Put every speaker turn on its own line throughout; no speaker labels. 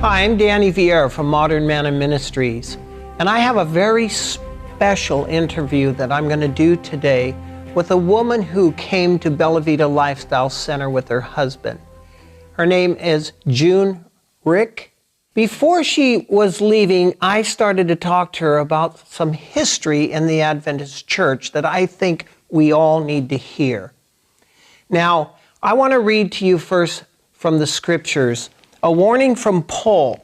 Hi, I'm Danny Vieira from Modern Manna Ministries, and I have a very special interview that I'm going to do today with a woman who came to Bella Vita Lifestyle Center with her husband. Her name is June Rick. Before she was leaving, I started to talk to her about some history in the Adventist Church that I think we all need to hear. Now, I want to read to you first from the scriptures a warning from Paul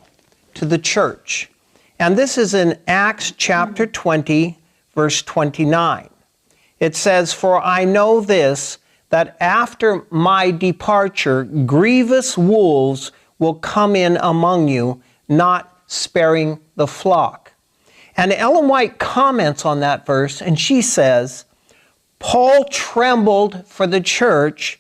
to the church. And this is in Acts chapter 20, verse 29. It says, "For I know this, that after my departure, grievous wolves will come in among you, not sparing the flock." And Ellen White comments on that verse, and she says, Paul trembled for the church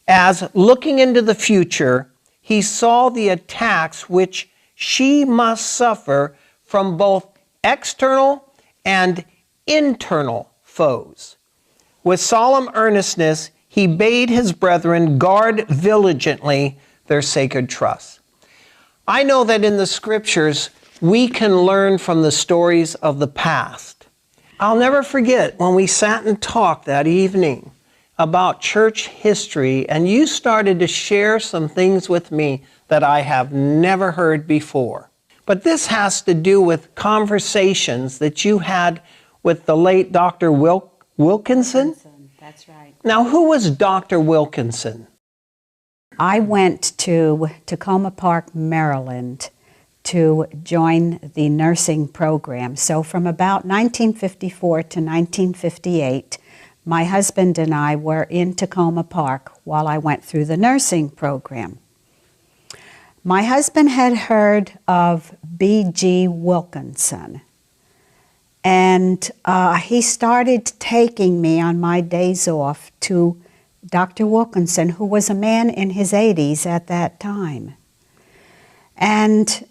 as, looking into the future, he saw the attacks which she must suffer from both external and internal foes. With solemn earnestness, he bade his brethren guard diligently their sacred trust. I know that in the scriptures, we can learn from the stories of the past. I'll never forget when we sat and talked that evening about church history, and you started to share some things with me that I have never heard before. But this has to do with conversations that you had with the late Dr. Wilkinson?
That's right.
Now, who was Dr. Wilkinson?
I went to Tacoma Park, Maryland to join the nursing program. So from about 1954 to 1958, my husband and I were in Tacoma Park while I went through the nursing program. My husband had heard of B.G. Wilkinson, and he started taking me on my days off to Dr. Wilkinson, who was a man in his 80s at that time. And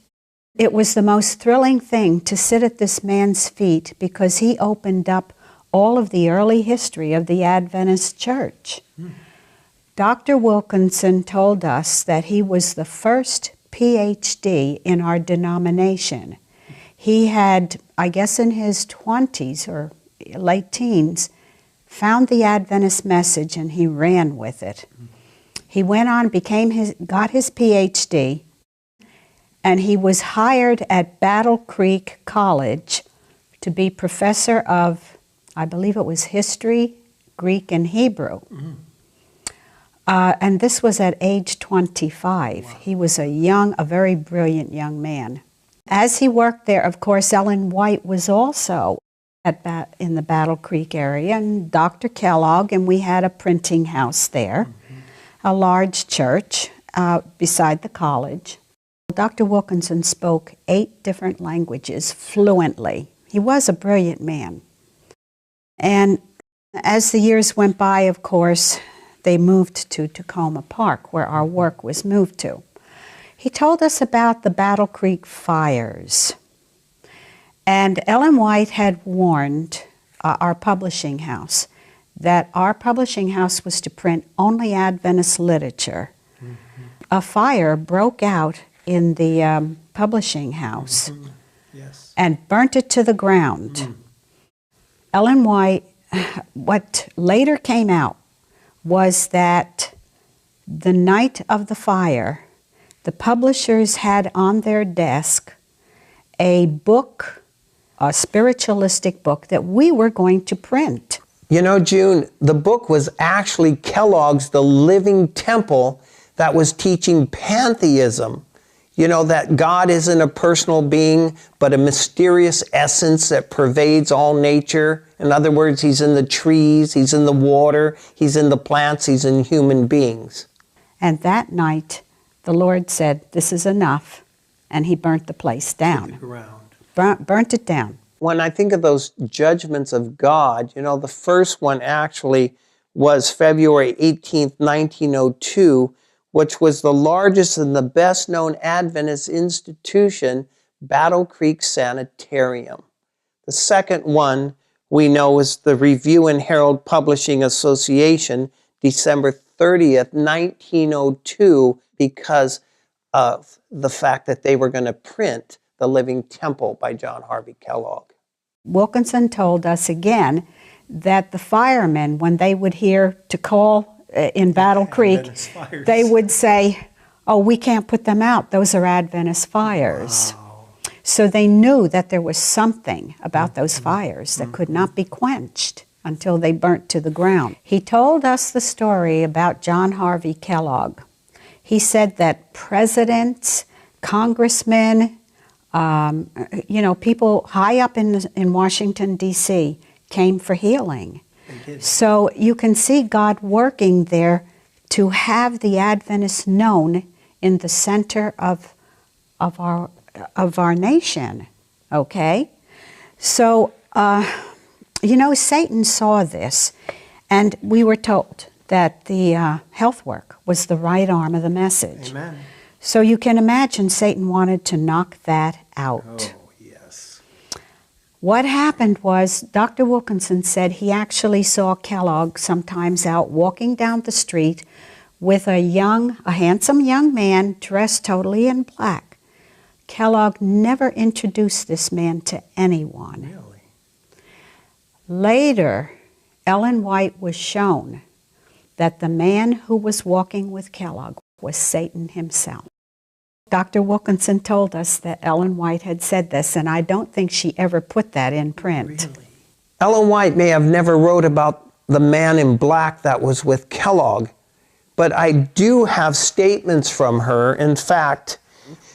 it was the most thrilling thing to sit at this man's feet because he opened up all of the early history of the Adventist Church. Dr. Wilkinson told us that he was the first PhD in our denomination. He had, I guess in his 20s or late teens, found the Adventist message and he ran with it. He went on, got his PhD, and he was hired at Battle Creek College to be professor of, I believe it was history, Greek, and Hebrew. And this was at age 25. Wow. He was a very brilliant young man. As he worked there, of course, Ellen White was also in the Battle Creek area, and Dr. Kellogg, and we had a printing house there, a large church beside the college. Dr. Wilkinson spoke 8 different languages fluently. He was a brilliant man. And as the years went by, of course, they moved to Tacoma Park, where our work was moved to. He told us about the Battle Creek fires. And Ellen White had warned our publishing house that our publishing house was to print only Adventist literature. A fire broke out in the publishing house and burnt it to the ground. Ellen White, what later came out was that the night of the fire, the publishers had on their desk a book, a spiritualistic book that we were going to print.
You know, June, the book was actually Kellogg's The Living Temple that was teaching pantheism. You know, that God isn't a personal being, but a mysterious essence that pervades all nature. In other words, he's in the trees, he's in the water, he's in the plants, he's in human beings.
And that night, the Lord said, "This is enough," and he burnt the place down.
To the ground.
Burnt it down.
When I think of those judgments of God, you know, the first one actually was February 18th, 1902, which was the largest and the best-known Adventist institution, Battle Creek Sanitarium. The second one we know is the Review and Herald Publishing Association, December 30th, 1902, because of the fact that they were going to print The Living Temple by John Harvey Kellogg.
Wilkinson told us again that the firemen, when they would hear to call in Battle Creek, they would say, "Oh, we can't put them out. Those are Adventist fires." Wow. So they knew that there was something about those fires that could not be quenched until they burnt to the ground. He told us the story about John Harvey Kellogg. He said that presidents, congressmen, people high up in Washington, D.C. came for healing. So you can see God working there to have the Adventists known in the center of our nation, okay? So, Satan saw this, and we were told that the health work was the right arm of the message.
Amen.
So you can imagine Satan wanted to knock that out.
Oh, yes.
What happened was Dr. Wilkinson said he actually saw Kellogg sometimes out walking down the street with a handsome young man dressed totally in black. Kellogg never introduced this man to anyone.
Really?
Later, Ellen White was shown that the man who was walking with Kellogg was Satan himself. Dr. Wilkinson told us that Ellen White had said this, and I don't think she ever put that in print.
Really? Ellen White may have never wrote about the man in black that was with Kellogg, but I do have statements from her. In fact,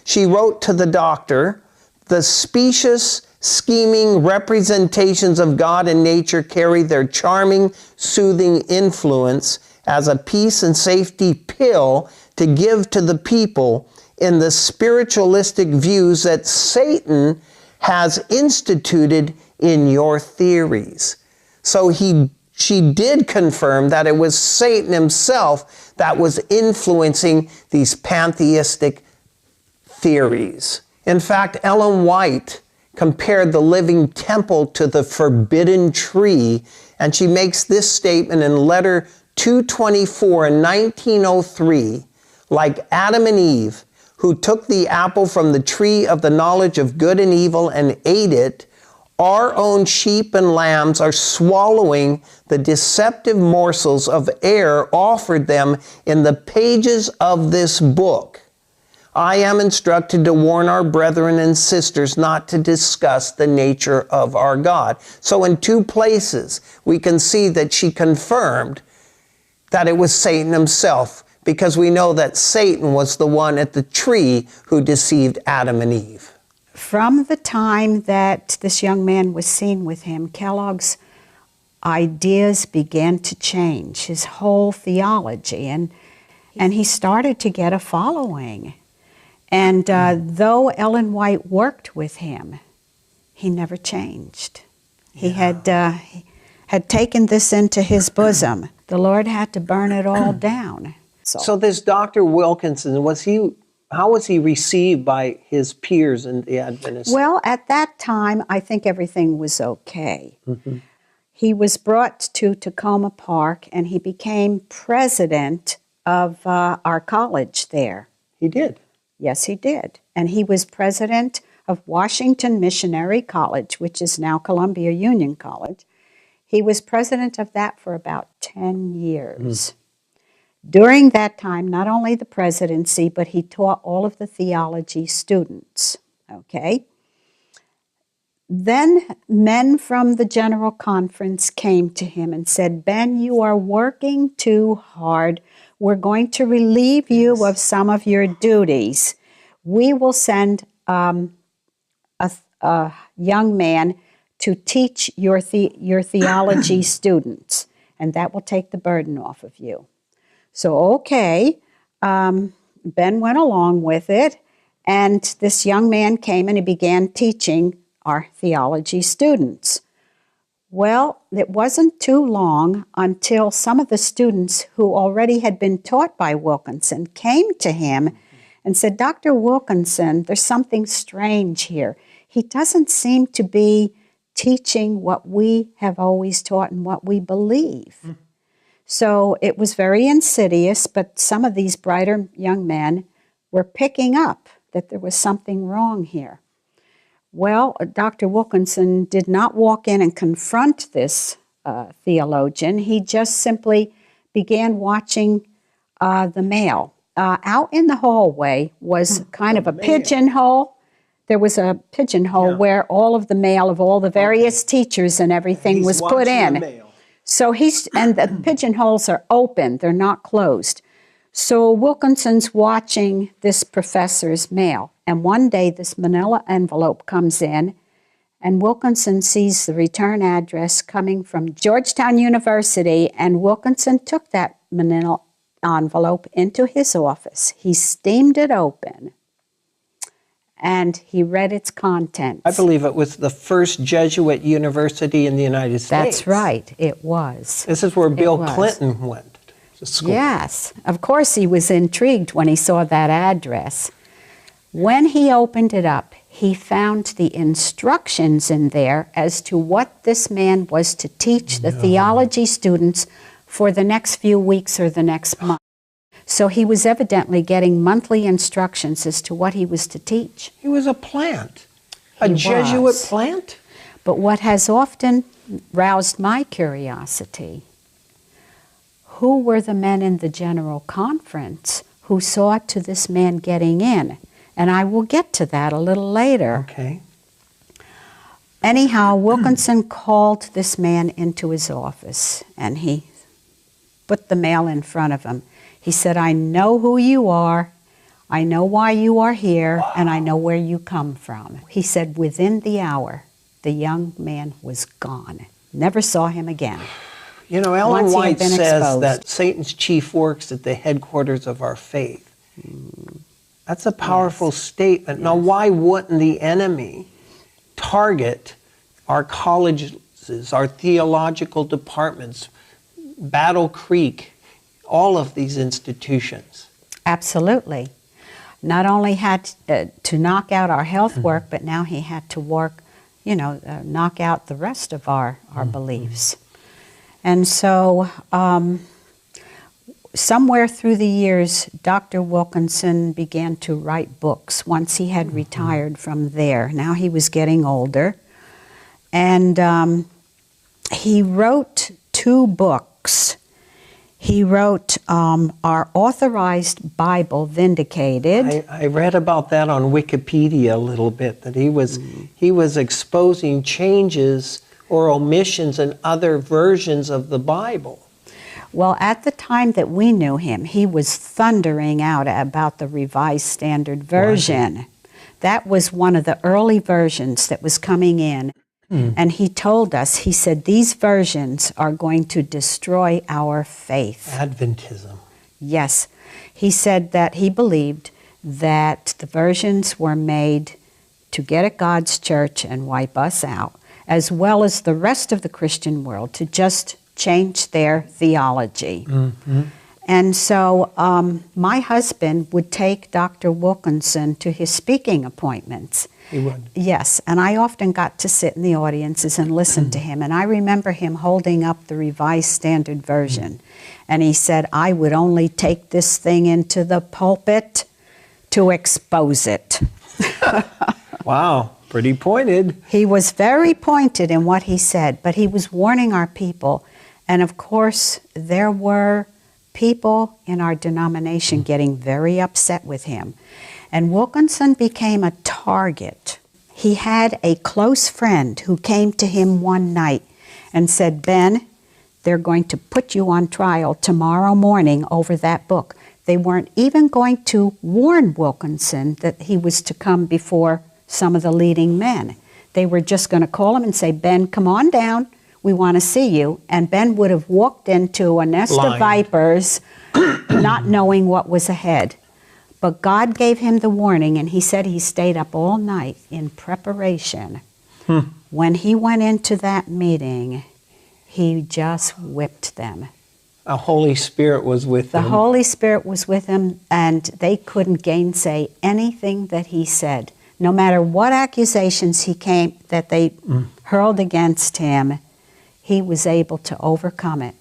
she wrote to the doctor, "The specious, scheming representations of God and nature carry their charming, soothing influence as a peace and safety pill to give to the people in the spiritualistic views that Satan has instituted in your theories." So she did confirm that it was Satan himself that was influencing these pantheistic theories. In fact, Ellen White compared the living temple to the forbidden tree, and she makes this statement in letter 224 in 1903, "Like Adam and Eve, who took the apple from the tree of the knowledge of good and evil and ate it, our own sheep and lambs are swallowing the deceptive morsels of air offered them in the pages of this book. I am instructed to warn our brethren and sisters not to discuss the nature of our God." So in two places, we can see that she confirmed that it was Satan himself, because we know that Satan was the one at the tree who deceived Adam and Eve.
From the time that this young man was seen with him, Kellogg's ideas began to change, his whole theology, and he started to get a following. And though Ellen White worked with him, he never changed. He had taken this into his bosom. The Lord had to burn it all down.
So this Dr. Wilkinson, how was he received by his peers in the Adventist?
Well, at that time, I think everything was okay. Mm-hmm. He was brought to Tacoma Park, and he became president of our college there.
He did?
Yes, he did. And he was president of Washington Missionary College, which is now Columbia Union College. He was president of that for about 10 years. During that time, not only the presidency, but he taught all of the theology students, okay? Then men from the General Conference came to him and said, "Ben, you are working too hard. We're going to relieve you of some of your duties. We will send a young man to teach your theology students, and that will take the burden off of you." So, okay, Ben went along with it, and this young man came and he began teaching our theology students. Well, it wasn't too long until some of the students who already had been taught by Wilkinson came to him and said, "Dr. Wilkinson, there's something strange here. He doesn't seem to be teaching what we have always taught and what we believe." So it was very insidious, but some of these brighter young men were picking up that there was something wrong here. Well, Dr. Wilkinson did not walk in and confront this theologian. He just simply began watching the mail. Out in the hallway was kind of a pigeonhole. There was a pigeonhole where all of the mail of all the various teachers and everything was put in. So and the pigeonholes are open, they're not closed. So Wilkinson's watching this professor's mail. And one day this manila envelope comes in, and Wilkinson sees the return address coming from Georgetown University, and Wilkinson took that manila envelope into his office. He steamed it open, and he read its contents.
I believe it was the first Jesuit university in the United States.
That's right, it was.
This is where Bill Clinton went to school.
Yes, of course he was intrigued when he saw that address. When he opened it up, he found the instructions in there as to what this man was to teach the theology students for the next few weeks or the next month. So he was evidently getting monthly instructions as to what he was to teach.
He was a plant, a Jesuit plant.
But what has often roused my curiosity, who were the men in the General Conference who saw to this man getting in? And I will get to that a little later.
Okay.
Anyhow, Wilkinson called this man into his office, and he put the mail in front of him. He said, I know who you are, I know why you are here, and I know where you come from. He said within the hour, the young man was gone. Never saw him again.
You know, Ellen White says that Satan's chief works at the headquarters of our faith. That's a powerful statement. Now, why wouldn't the enemy target our colleges, our theological departments, Battle Creek, all of these institutions?
Absolutely. Not only had to knock out our health work, but now he had to work, knock out the rest of our beliefs. And so somewhere through the years, Dr. Wilkinson began to write books once he had retired from there. Now he was getting older. And he wrote 2 books. He wrote Our Authorized Bible Vindicated.
I read about that on Wikipedia a little bit, that he was exposing changes or omissions in other versions of the Bible.
Well, at the time that we knew him, he was thundering out about the Revised Standard Version. That was one of the early versions that was coming in. And he told us, he said, these versions are going to destroy our faith.
Adventism.
Yes. He said that he believed that the versions were made to get at God's church and wipe us out, as well as the rest of the Christian world, to just change their theology. And so my husband would take Dr. Wilkinson to his speaking appointments.
He would?
Yes, and I often got to sit in the audiences and listen to him. And I remember him holding up the Revised Standard Version. And he said, I would only take this thing into the pulpit to expose it.
Wow, pretty pointed.
He was very pointed in what he said, but he was warning our people. And of course, there were people in our denomination getting very upset with him. And Wilkinson became a target. He had a close friend who came to him one night and said, Ben, they're going to put you on trial tomorrow morning over that book. They weren't even going to warn Wilkinson that he was to come before some of the leading men. They were just going to call him and say, Ben, come on down. We want to see you. And Ben would have walked into a nest of vipers, not knowing what was ahead. But God gave him the warning, and he said he stayed up all night in preparation. When he went into that meeting, he just whipped them.
The Holy Spirit was with him.
The Holy Spirit was with him, and they couldn't gainsay anything that he said. No matter what accusations that they hurled against him, he was able to overcome it.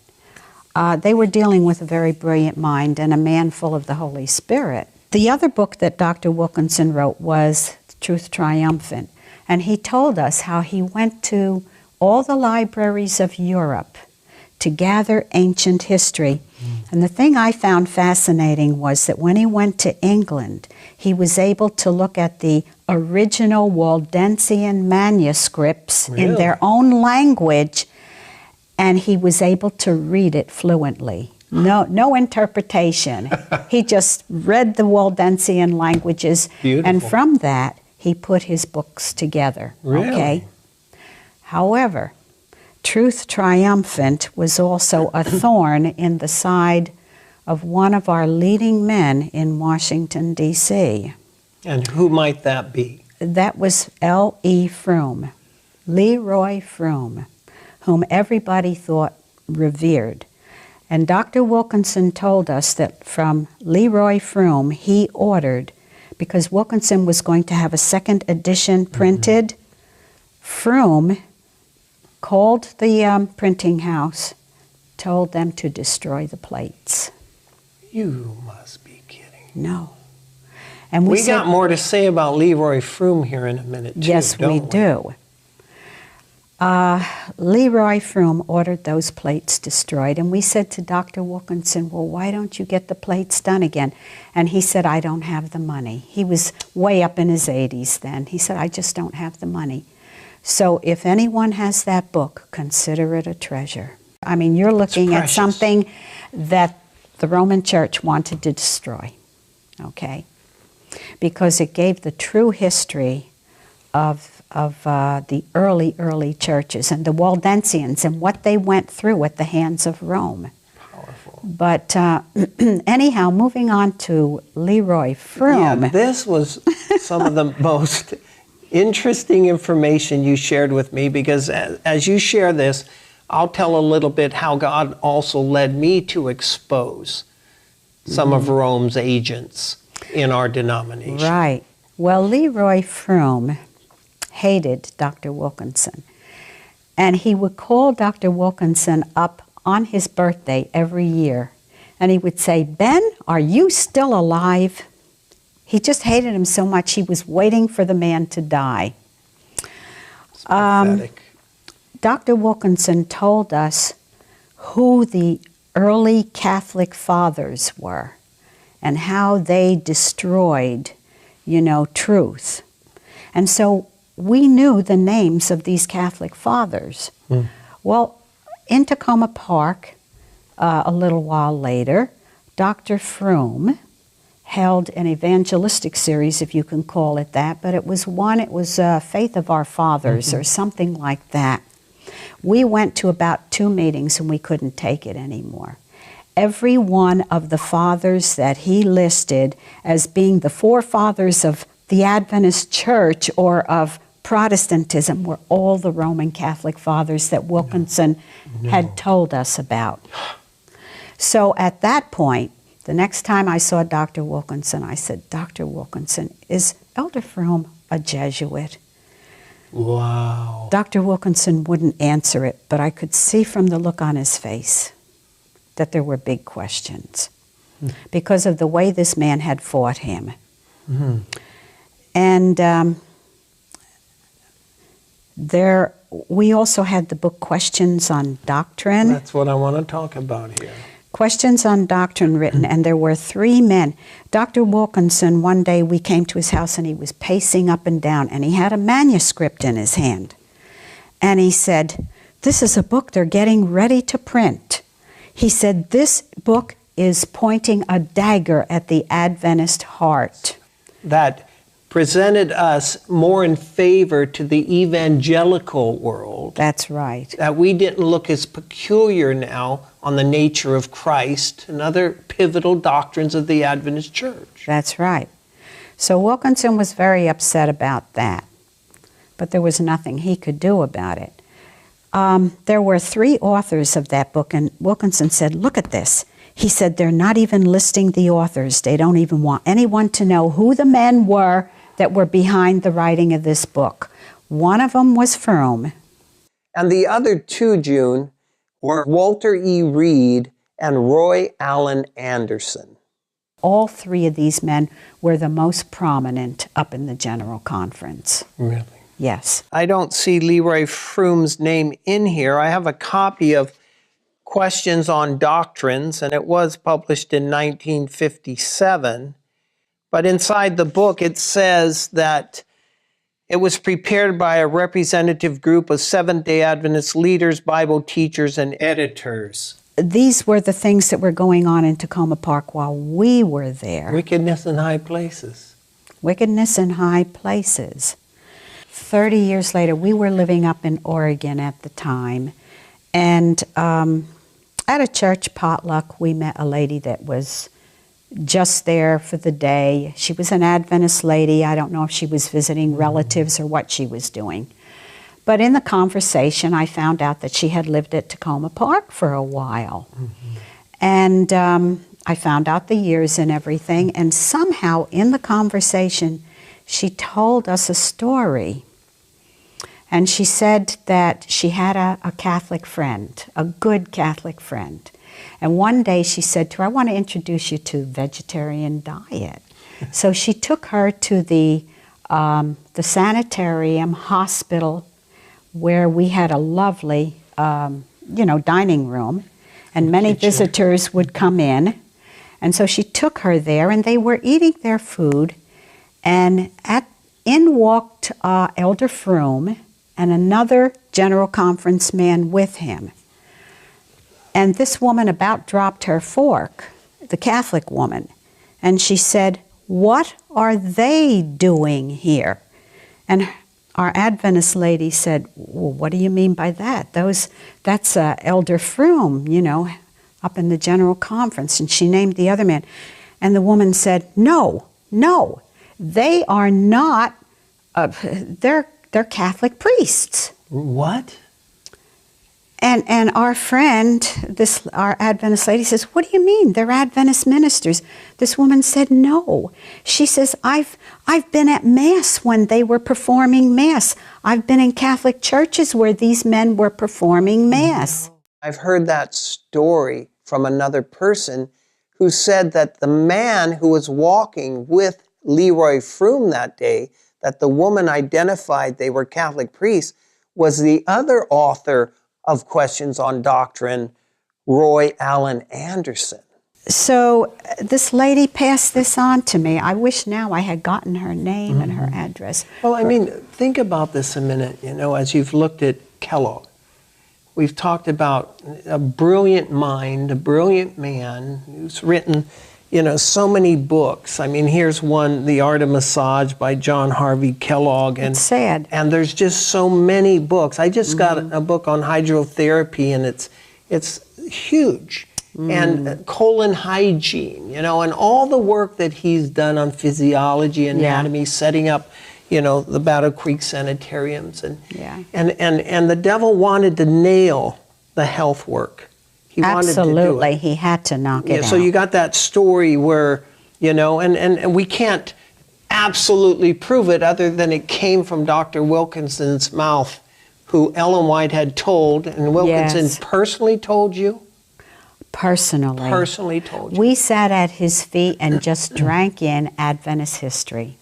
They were dealing with a very brilliant mind and a man full of the Holy Spirit. The other book that Dr. Wilkinson wrote was Truth Triumphant, and he told us how he went to all the libraries of Europe to gather ancient history. And the thing I found fascinating was that when he went to England, he was able to look at the original Waldensian manuscripts in their own language, and he was able to read it fluently. No interpretation. He just read the Waldensian languages, and from that, he put his books together.
Really?
Okay? However, Truth Triumphant was also a thorn in the side of one of our leading men in Washington, D.C.
And who might that be?
That was L.E. Froome, Leroy Froome, whom everybody thought revered. And Dr. Wilkinson told us that from Leroy Froome, he ordered, because Wilkinson was going to have a second edition printed, Froome called the printing house, told them to destroy the plates.
You must be kidding.
No. And
we got more to say about Leroy Froome here in a minute, too.
Yes, we do. Leroy Froome ordered those plates destroyed, and we said to Dr. Wilkinson, well, why don't you get the plates done again? And he said, I don't have the money. He was way up in his 80s then. He said, I just don't have the money. So if anyone has that book, consider it a treasure. I mean, you're looking at something that the Roman Church wanted to destroy, okay? Because it gave the true history of the early churches and the Waldensians and what they went through at the hands of Rome.
Powerful.
But anyhow, moving on to Leroy Froome.
Yeah, this was some of the most interesting information you shared with me, because as you share this, I'll tell a little bit how God also led me to expose some of Rome's agents in our denomination.
Right. Well, Leroy Froome hated Dr. Wilkinson, and he would call Dr. Wilkinson up on his birthday every year, and he would say, Ben, are you still alive? He just hated him so much he was waiting for the man to die.
It's pathetic.
Dr. Wilkinson told us who the early Catholic fathers were and how they destroyed, truth. And so we knew the names of these Catholic fathers. Well, in Tacoma Park, a little while later, Dr. Froome held an evangelistic series, if you can call it that, but it was Faith of Our Fathers or something like that. We went to about 2 meetings and we couldn't take it anymore. Every one of the fathers that he listed as being the forefathers of the Adventist Church or of Protestantism were all the Roman Catholic fathers that Wilkinson had told us about. So at that point, the next time I saw Dr. Wilkinson, I said, Dr. Wilkinson, is Elder Froome a Jesuit?
Wow.
Dr. Wilkinson wouldn't answer it, but I could see from the look on his face that there were big questions because of the way this man had fought him. And we also had the book Questions on Doctrine.
That's what I want to talk about here.
Questions on Doctrine written, and there were 3 men. Dr. Wilkinson, one day we came to his house and he was pacing up and down and he had a manuscript in his hand. And he said, this is a book they're getting ready to print. He said, this book is pointing a dagger at the Adventist heart.
That presented us more in favor to the evangelical world.
That's right.
That we didn't look as peculiar now on the nature of Christ and other pivotal doctrines of the Adventist Church.
That's right. So Wilkinson was very upset about that, but there was nothing he could do about it. There were 3 authors of that book, and Wilkinson said, look at this. He said, they're not even listing the authors. They don't even want anyone to know who the men were that were behind the writing of this book. One of them was Froome.
And the other 2, June, were Walter E. Reed and Roy Allen Anderson.
All three of these men were the most prominent up in the General Conference.
Really?
Yes.
I don't see Leroy Froome's name in here. I have a copy of Questions on Doctrines, and it was published in 1957. But inside the book, it says that it was prepared by a representative group of Seventh-day Adventist leaders, Bible teachers, and editors.
These were the things that were going on in Tacoma Park while we were there.
Wickedness in high places.
Wickedness in high places. 30 years later, we were living up in Oregon at the time, and at a church potluck, we met a lady that was just there for the day. She was an Adventist lady. I don't know if she was visiting relatives or what she was doing. But in the conversation, I found out that she had lived at Tacoma Park for a while. And I found out the years and everything. And somehow in the conversation, she told us a story. And she said that she had a Catholic friend, a good Catholic friend. And one day she said to her, I want to introduce you to vegetarian diet. So she took her to the sanitarium hospital where we had a lovely, dining room. And many visitors would come in. And so she took her there, and they were eating their food. And in walked Elder Froome and another General Conference man with him. And this woman about dropped her fork, the Catholic woman. And she said, what are they doing here? And our Adventist lady said, well, what do you mean by that? That's Elder Froome, up in the General Conference. And she named the other man. And the woman said, no, they are not, they're Catholic priests.
What?
And our friend, our Adventist lady says, what do you mean? They're Adventist ministers. This woman said, no. She says, I've been at Mass when they were performing Mass. I've been in Catholic churches where these men were performing Mass.
I've heard that story from another person who said that the man who was walking with Leroy Froome that day, that the woman identified they were Catholic priests, was the other author of Questions on Doctrine, Roy Allen Anderson.
So this lady passed this on to me. I wish now I had gotten her name and her address.
Well, I mean, think about this a minute, as you've looked at Kellogg. We've talked about a brilliant mind, a brilliant man who's written, so many books. I mean, here's one, The Art of Massage by John Harvey Kellogg. And
it's sad.
And there's just so many books. I just got a book on hydrotherapy, and it's huge. And colon hygiene, and all the work that he's done on physiology, anatomy, setting up, the Battle Creek sanitariums. And the devil wanted to nail the health work. He
Absolutely, he had to knock it out.
So you got that story where, and we can't absolutely prove it other than it came from Dr. Wilkinson's mouth, who Ellen White had told, and Wilkinson personally told you? Personally told you.
We sat at his feet and just drank in Adventist history.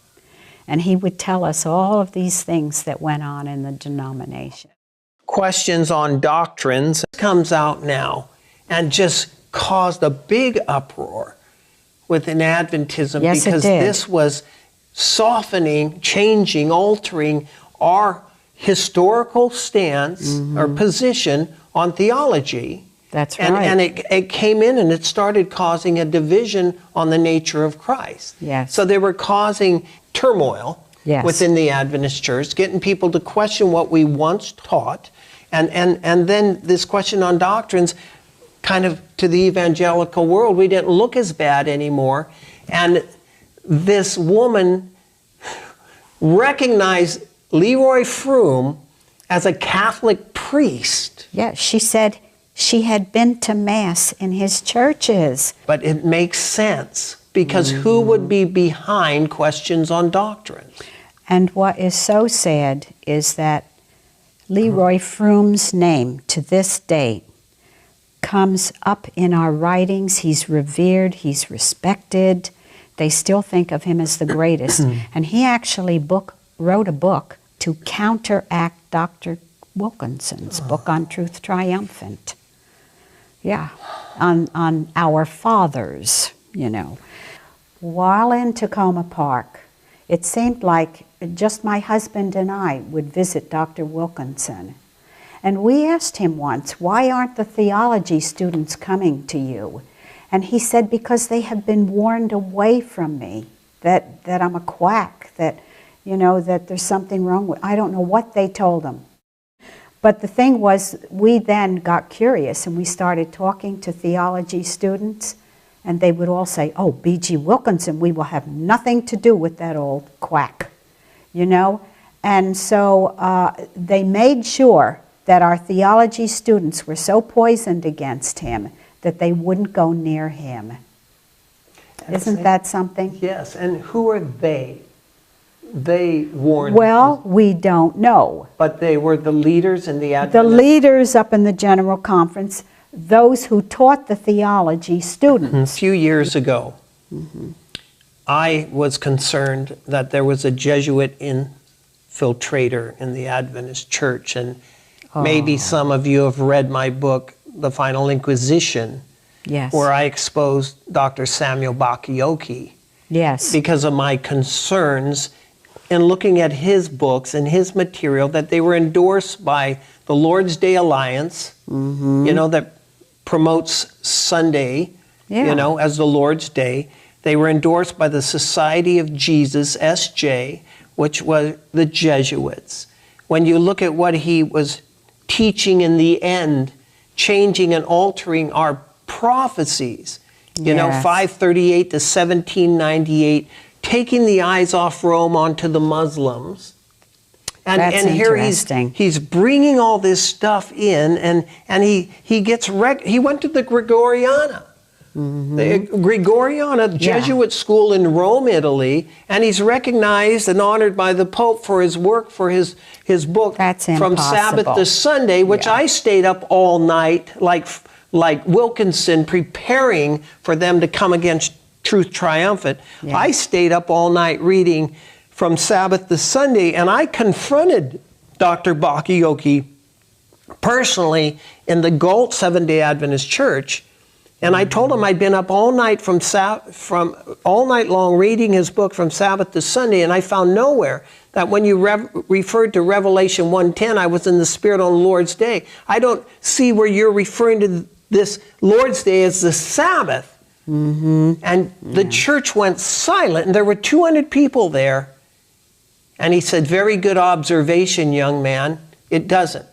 And he would tell us all of these things that went on in the denomination.
Questions on Doctrines comes out now and just caused a big uproar within Adventism, because this was softening, changing, altering our historical stance or position on theology.
That's right.
And it came in and it started causing a division on the nature of Christ.
Yes.
So they were causing turmoil within the Adventist church, getting people to question what we once taught. And then this question on doctrines, kind of to the evangelical world, we didn't look as bad anymore. And this woman recognized Leroy Froome as a Catholic priest.
Yeah, she said she had been to Mass in his churches.
But it makes sense, because who would be behind questions on doctrine?
And what is so sad is that Leroy Froome's name to this day comes up in our writings. He's revered, he's respected. They still think of him as the greatest. And he actually wrote a book to counteract Dr. Wilkinson's book on Truth Triumphant. Yeah, on our fathers, you know. While in Tacoma Park, it seemed like just my husband and I would visit Dr. Wilkinson. And we asked him once, why aren't the theology students coming to you? And he said, because they have been warned away from me, that I'm a quack, that, you know, that there's something wrong with, I don't know what they told him. But the thing was, we then got curious and we started talking to theology students, and they would all say, oh, B.G. Wilkinson, we will have nothing to do with that old quack, you know? And so they made sure that our theology students were so poisoned against him that they wouldn't go near him. Isn't that something?
Yes, and who are they? They warned.
Well, we don't know.
But they were the leaders in the Adventist.
The leaders up in the General Conference, those who taught the theology students.
A few years ago, I was concerned that there was a Jesuit infiltrator in the Adventist Church, and maybe some of you have read my book, The Final Inquisition,
Yes.
where I exposed Dr. Samuel Bakioki
Yes.
because of my concerns in looking at his books and his material, that they were endorsed by the Lord's Day Alliance, you know, that promotes Sunday, you know, as the Lord's Day. They were endorsed by the Society of Jesus, SJ, which was the Jesuits. When you look at what he was teaching in the end, changing and altering our prophecies, you know, 538 to 1798, taking the eyes off Rome onto the Muslims. And here he's bringing all this stuff in, and he gets he went to the Gregoriana. The Gregoriana Jesuit school in Rome, Italy, and he's recognized and honored by the Pope for his work, for his book From Sabbath to Sunday, which I stayed up all night, like Wilkinson, preparing for them to come against Truth Triumphant. I stayed up all night reading From Sabbath to Sunday, and I confronted Dr. Bakioki personally in the Galt Seventh-day Adventist Church. And I told him I'd been up all night from all night long reading his book From Sabbath to Sunday, and I found nowhere that when you referred to Revelation 1:10, I was in the Spirit on the Lord's Day. I don't see where you're referring to this Lord's Day as the Sabbath. And the church went silent, and there were 200 people there. And he said, very good observation, young man. It doesn't.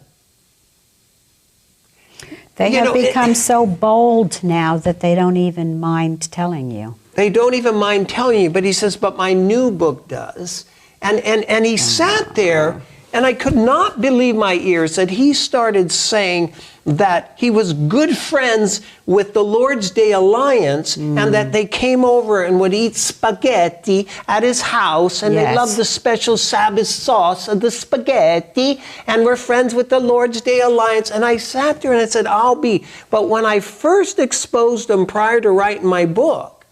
They have become so bold now that they don't even mind telling you.
They don't even mind telling you, but he says, but my new book does. And he sat there, and I could not believe my ears that he started saying that he was good friends with the Lord's Day Alliance, and that they came over and would eat spaghetti at his house, and they loved the special Sabbath sauce of the spaghetti, and we're friends with the Lord's Day Alliance. And I sat there and I said, I'll be. But when I first exposed him prior to writing my book,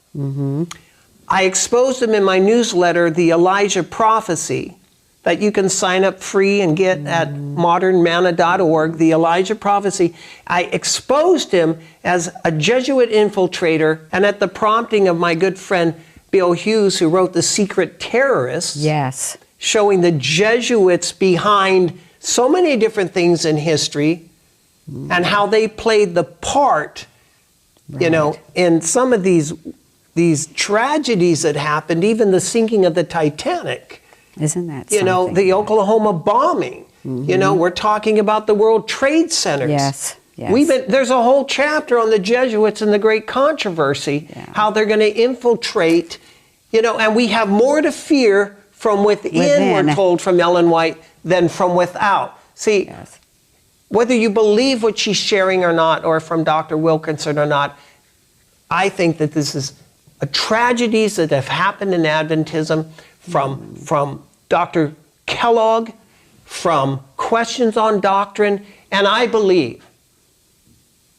I exposed him in my newsletter, The Elijah Prophecy, that you can sign up free and get at modernmanna.org, The Elijah Prophecy. I exposed him as a Jesuit infiltrator, and at the prompting of my good friend Bill Hughes, who wrote The Secret Terrorists, showing the Jesuits behind so many different things in history, and how they played the part, you know, in some of these tragedies that happened, even the sinking of the Titanic.
Isn't that
something? You know, the Oklahoma bombing. You know, we're talking about the World Trade Centers. There's a whole chapter on the Jesuits and the Great Controversy, how they're going to infiltrate, you know, and we have more to fear from within, we're told from Ellen White, than from without. See, whether you believe what she's sharing or not, or from Dr. Wilkinson or not, I think that this is tragedies that have happened in Adventism, from Dr. Kellogg, from questions on doctrine, and I believe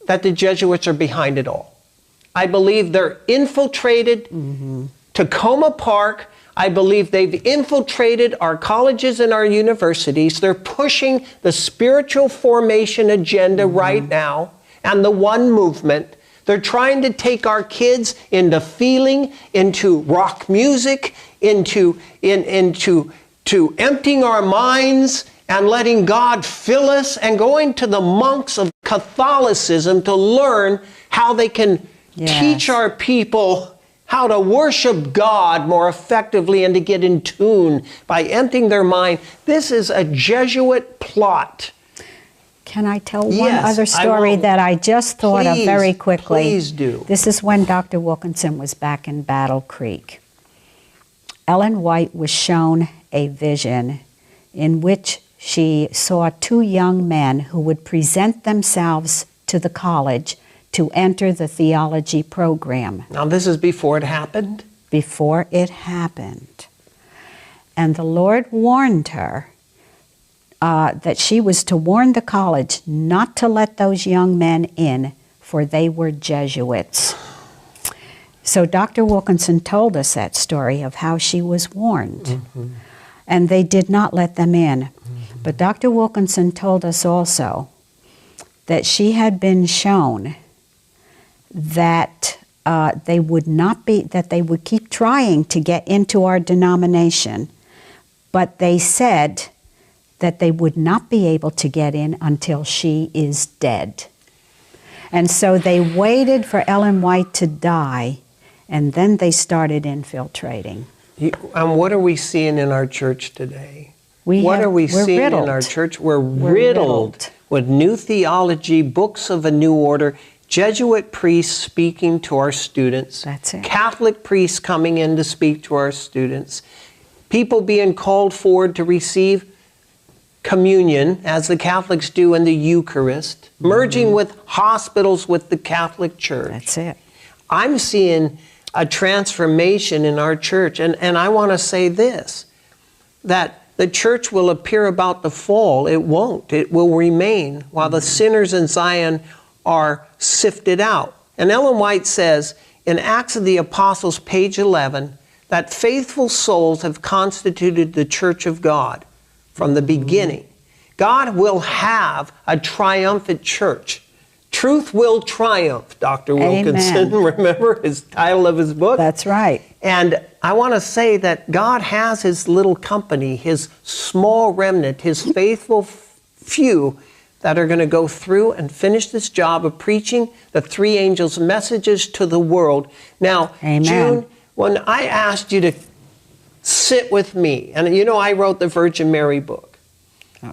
that the Jesuits are behind it all. I believe they're infiltrated Tacoma Park. I believe they've infiltrated our colleges and our universities. They're pushing the spiritual formation agenda right now and the one movement. They're trying to take our kids into feeling, into rock music, into emptying our minds and letting God fill us, and going to the monks of Catholicism to learn how they can teach our people how to worship God more effectively and to get in tune by emptying their mind. This is a Jesuit plot.
Can I tell one other story that I just thought of very quickly?
Please do.
This is when Dr. Wilkinson was back in Battle Creek. Ellen White was shown a vision in which she saw two young men who would present themselves to the college to enter the theology program.
Now, this is before it happened?
Before it happened. And the Lord warned her that she was to warn the college not to let those young men in, for they were Jesuits. So Dr. Wilkinson told us that story of how she was warned. And they did not let them in. But Dr. Wilkinson told us also that she had been shown that they would keep trying to get into our denomination, but they said that they would not be able to get in until she is dead. And so they waited for Ellen White to die, and then they started infiltrating.
And what are we seeing in our church today?
We're
seeing
riddled.
in our church? We're riddled with new theology, books of a new order, Jesuit priests speaking to our students,
That's it.
Catholic priests coming in to speak to our students, people being called forward to receive communion, as the Catholics do in the Eucharist, merging with hospitals with the Catholic Church.
That's it.
I'm seeing a transformation in our church, and I want to say this, that the church will appear about the fall. It won't. It will remain while the sinners in Zion are sifted out. And Ellen White says in Acts of the Apostles, page 11, that faithful souls have constituted the church of God from the beginning. God will have a triumphant church. Truth will triumph, Dr. Wilkinson.
Amen.
Remember his title of his book?
That's right.
And I want to say that God has his little company, his small remnant, his faithful few that are going to go through and finish this job of preaching the three angels' messages to the world. Now,
Amen.
June, when I asked you to sit with me, and you know I wrote the Virgin Mary book,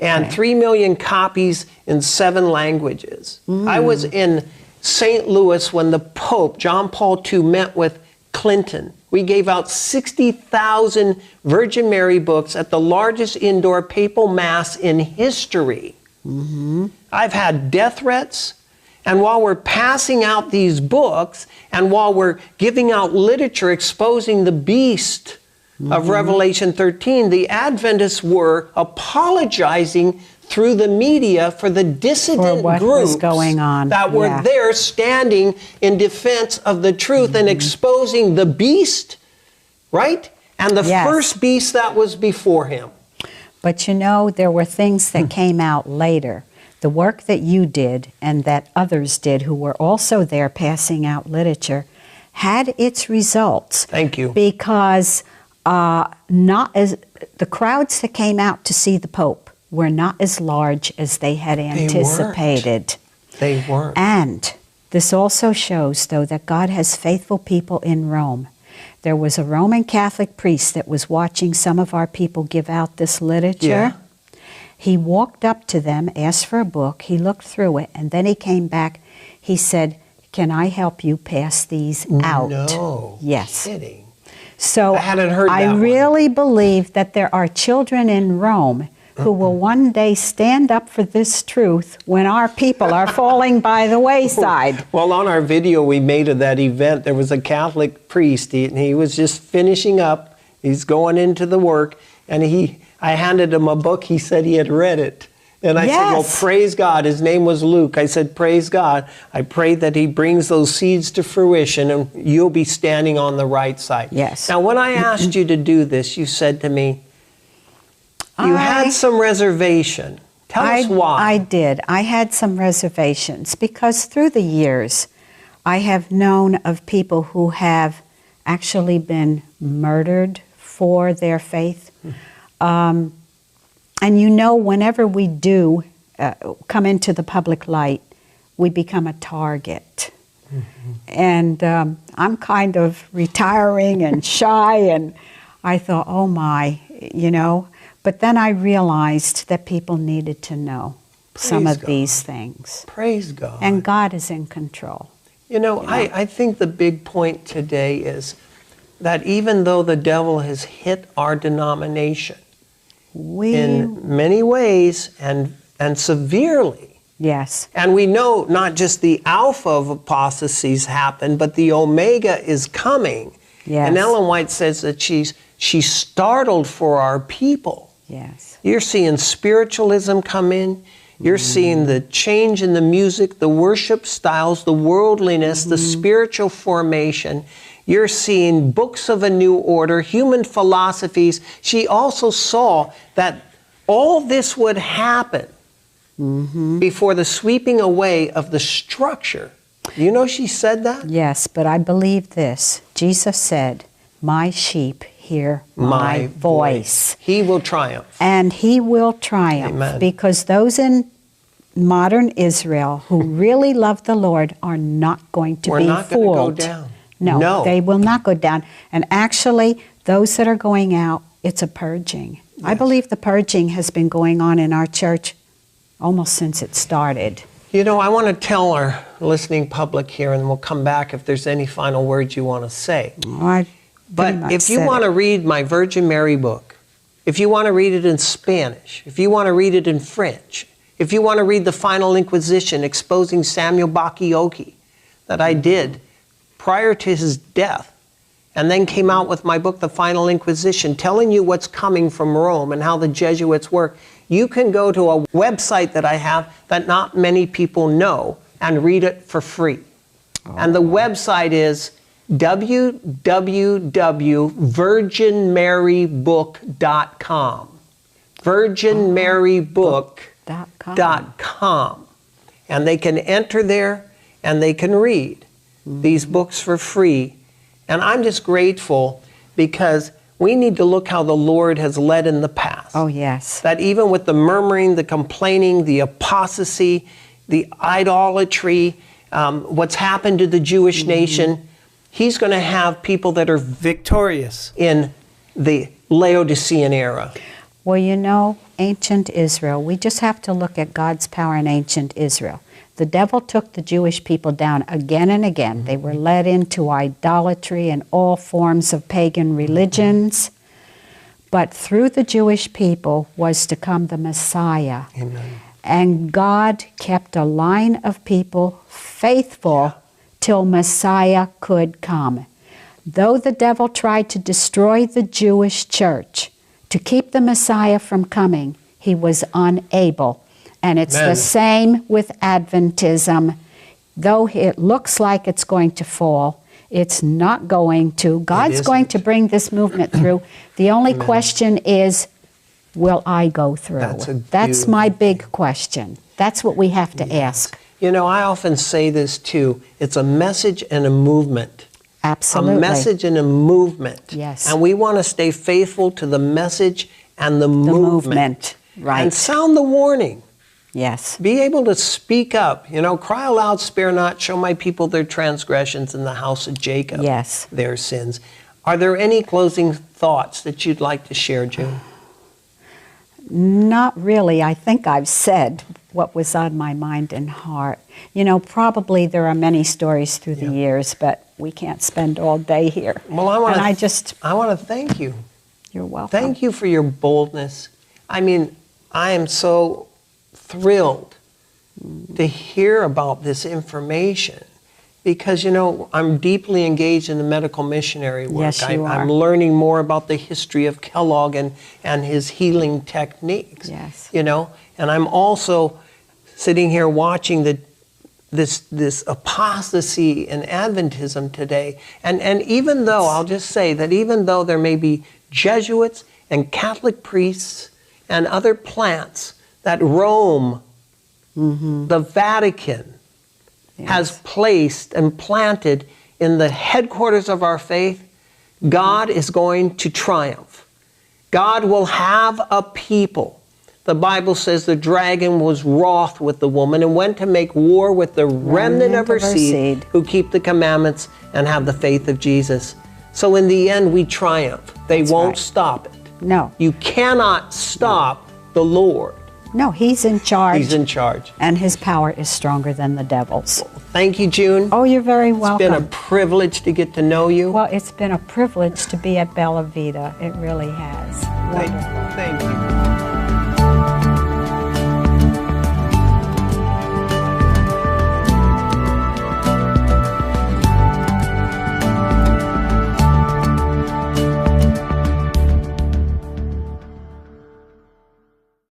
and 3 million copies in 7 languages. I was in St. Louis when the Pope, John Paul II, met with Clinton. We gave out 60,000 Virgin Mary books at the largest indoor papal mass in history. I've had death threats, and while we're passing out these books, and while we're giving out literature exposing the beast of Revelation 13, the Adventists were apologizing through the media for the dissident groups
going on.
that were there standing in defense of the truth and exposing the beast, right? And the first beast that was before him.
But you know, there were things that came out later. The work that you did and that others did who were also there passing out literature had its results.
Thank you.
Because the crowds that came out to see the Pope were not as large as they had anticipated.
They weren't.
And this also shows, though, that God has faithful people in Rome. There was a Roman Catholic priest that was watching some of our people give out this literature.
Yeah.
He walked up to them, asked for a book, he looked through it, and then he came back. He said, "Can I help you pass these out?"
No.
Yes.
Kidding.
So
I hadn't heard that
I
one.
really believe that there are children in Rome who will one day stand up for this truth when our people are falling by the wayside.
Well, on our video we made of that event, there was a Catholic priest, and he was just finishing up. He's going into the work, and I handed him a book. He said he had read it. And I said, well,
Yes.
praise God. His name was Luke. I said, praise God. I pray that he brings those seeds to fruition and you'll be standing on the right side.
Yes.
Now, when I asked you to do this, you said to me, you had some reservation. Tell us why.
I did. I had some reservations because through the years, I have known of people who have actually been murdered for their faith. And you know, whenever we do come into the public light, we become a target. And I'm kind of retiring and shy, and I thought, oh my, you know. But then I realized that people needed to know some of these things.
Praise God.
And God is in control.
You know, I think the big point today is that even though the devil has hit our denomination in many ways and severely,
yes,
and we know not just the alpha of apostasies happened, but the omega is coming.
yes,
And Ellen White says that she's startled for our people.
yes,
You're seeing spiritualism come in. You're seeing the change in the music, the worship styles, the worldliness, the spiritual formation. You're seeing books of a new order, human philosophies. She also saw that all this would happen before the sweeping away of the structure. You know she said that?
yes, but I believe this. Jesus said, my sheep hear my voice.
He will triumph.
And he will triumph.
Amen.
Because those in modern Israel who really love the Lord are not going to
We're
be
not going
fooled.
to go down.
No, they will not go down. And actually, those that are going out, it's a purging.
Yes.
I believe the purging has been going on in our church almost since it started.
You know, I want to tell our listening public here, and we'll come back if there's any final words you want to say. But if you want to read my Virgin Mary book, if you want to read it in Spanish, if you want to read it in French, if you want to read The Final Inquisition, exposing Samuel Bakioki, that I did prior to his death, and then came out with my book, The Final Inquisition, telling you what's coming from Rome and how the Jesuits work, you can go to a website that I have that not many people know and read it for free. And the website is www.virginmarybook.com. virginmarybook.com. And they can enter there and they can read these books for free. And I'm just grateful because we need to look how the Lord has led in the past.
Oh, yes.
That even with the murmuring, the complaining, the apostasy, the idolatry, what's happened to the Jewish nation, He's going to have people that are victorious in the Laodicean era.
Well, you know, ancient Israel, we just have to look at God's power in ancient Israel. The devil took the Jewish people down again and again. They were led into idolatry and all forms of pagan religions. But through the Jewish people was to come the Messiah.
Amen.
And God kept a line of people faithful till Messiah could come. Though the devil tried to destroy the Jewish church, to keep the Messiah from coming, he was unable. And it's the same with Adventism. Though it looks like it's going to fall, it's not going to. God's going to bring this movement through. The only question is, will I go through? That's my big question. That's what we have to ask.
You know, I often say this too. It's a message and a movement.
Absolutely.
A message and a movement.
Yes.
And we want to stay faithful to the message and the movement.
Right.
And sound the warning.
Yes.
Be able to speak up. You know, cry aloud, spare not, show my people their transgressions in the house of Jacob.
Yes.
Their sins. Are there any closing thoughts that you'd like to share, June?
Not really. I think I've said what was on my mind and heart. You know, probably there are many stories through the years, but we can't spend all day here.
Well, I want to thank you.
You're welcome.
Thank you for your boldness. I mean, I am so thrilled to hear about this information because, I'm deeply engaged in the medical missionary work.
Yes, you are.
I'm learning more about the history of Kellogg and his healing techniques.
Yes.
And I'm also sitting here watching this apostasy in Adventism today. And even though, I'll just say that even though there may be Jesuits and Catholic priests and other plants that Rome, the Vatican, has placed and planted in the headquarters of our faith, God is going to triumph. God will have a people. The Bible says the dragon was wroth with the woman and went to make war with the remnant of her seed who keep the commandments and have the faith of Jesus. So in the end, we triumph. They won't stop it.
No.
You cannot stop the Lord.
No, He's in charge.
He's in charge.
And His power is stronger than the devil's.
Thank you, June.
Oh, you're very welcome.
It's been a privilege to get to know you.
Well, it's been a privilege to be at Bella Vita. It really has. Wonderful.
Thank you.